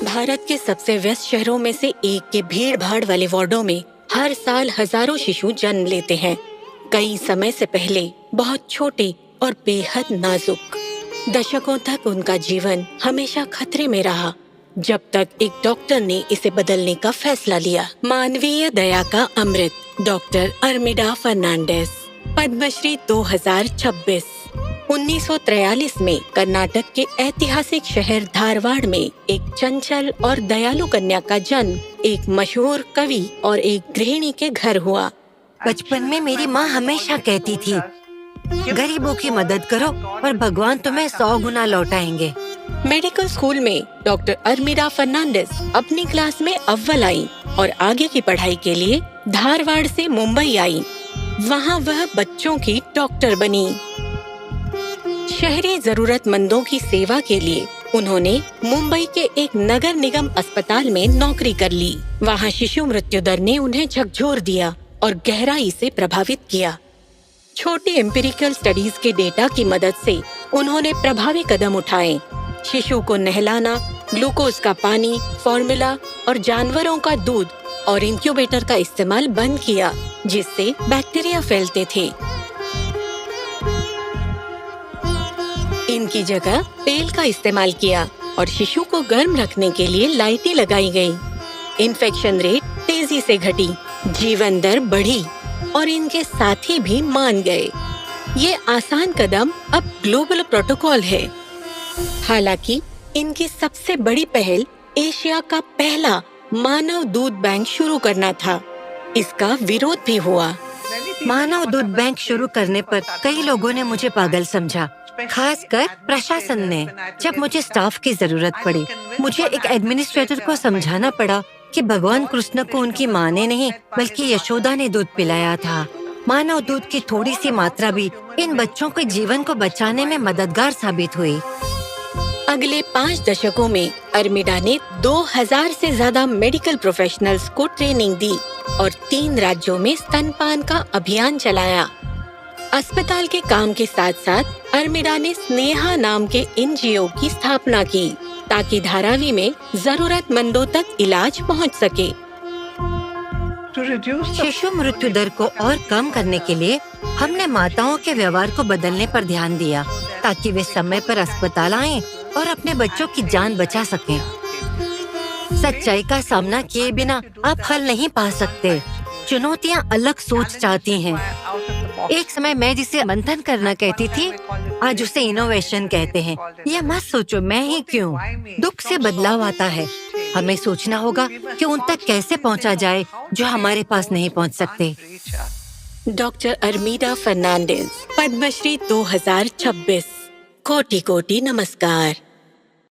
भारत के सबसे व्यस्त शहरों में से एक के भीड़-भाड़ वाले वार्डों में हर साल हजारों शिशु जन्म लेते हैं। कई समय से पहले बहुत छोटे और बेहद नाजुक। दशकों तक उनका जीवन हमेशा खतरे में रहा, जब तक एक डॉक्टर ने इसे बदलने का फैसला लिया। मानवीय दया का अमृत, डॉक्टर अर्मिडा फर्नांडिस, पद्मश्री 2026। 1943 में कर्नाटक के ऐतिहासिक शहर धारवाड़ में एक चंचल और दयालु कन्या का जन्म एक मशहूर कवि और एक गृहिणी के घर हुआ। बचपन में मेरी माँ हमेशा कहती थी, गरीबों की मदद करो और भगवान तुम्हें 100 गुना लौटाएंगे। मेडिकल स्कूल में डॉक्टर अर्मिडा फर्नांडिस अपनी क्लास में अव्वल आई और आगे की पढ़ाई के लिए धारवाड़ से मुंबई आई। वहाँ वह बच्चों की डॉक्टर बनी। शहरी जरूरतमंदों की सेवा के लिए उन्होंने मुंबई के एक नगर निगम अस्पताल में नौकरी कर ली। वहाँ शिशु मृत्यु दर ने उन्हें झकझोर दिया और गहराई से प्रभावित किया। छोटी एम्पिरिकल स्टडीज के डेटा की मदद से उन्होंने प्रभावी कदम उठाए। शिशु को नहलाना, ग्लूकोज का पानी, फॉर्मूला और जानवरों का दूध और इंक्यूबेटर का इस्तेमाल बंद किया, जिससे बैक्टीरिया फैलते थे। इनकी जगह तेल का इस्तेमाल किया और शिशु को गर्म रखने के लिए लाइटें लगाई गई। इन्फेक्शन रेट तेजी से घटी, जीवन दर बढ़ी और इनके साथी भी मान गए। ये आसान कदम अब ग्लोबल प्रोटोकॉल है। हालांकि इनकी सबसे बड़ी पहल एशिया का पहला मानव दूध बैंक शुरू करना था। इसका विरोध भी हुआ। मानव दूध बैंक शुरू करने पर कई लोगों ने मुझे पागल समझा, खासकर प्रशासन ने। जब मुझे स्टाफ की जरूरत पड़ी, मुझे एक एडमिनिस्ट्रेटर को समझाना पड़ा कि भगवान कृष्ण को उनकी माँ ने नहीं बल्कि यशोदा ने दूध पिलाया था। मानव दूध की थोड़ी सी मात्रा भी इन बच्चों के जीवन को बचाने में मददगार साबित हुई। अगले 5 दशकों में अर्मिडा ने 2000 से ज्यादा मेडिकल प्रोफेशनल्स को ट्रेनिंग दी और 3 राज्यों में स्तनपान का अभियान चलाया। अस्पताल के काम के साथ साथ अर्मिडा ने स्नेहा नाम के एनजीओ की स्थापना की, ताकि धारावी में जरूरतमंदों तक इलाज पहुंच सके। शिशु मृत्यु दर को और कम करने के लिए हमने माताओं के व्यवहार को बदलने पर ध्यान दिया, ताकि वे समय पर अस्पताल आएं और अपने बच्चों की जान बचा सकें। सच्चाई का सामना किए बिना आप हल नहीं पा सकते। चुनौतियाँ अलग सोच चाहती हैं। एक समय मैं जिसे मंथन करना कहती थी, आज उसे इनोवेशन कहते हैं। यह मत सोचो मैं ही क्यों। दुख से बदलाव आता है। हमें सोचना होगा कि उन तक कैसे पहुंचा जाए जो हमारे पास नहीं पहुंच सकते। डॉक्टर अर्मिडा फर्नांडिस, पद्मश्री 2026। कोटि कोटि नमस्कार।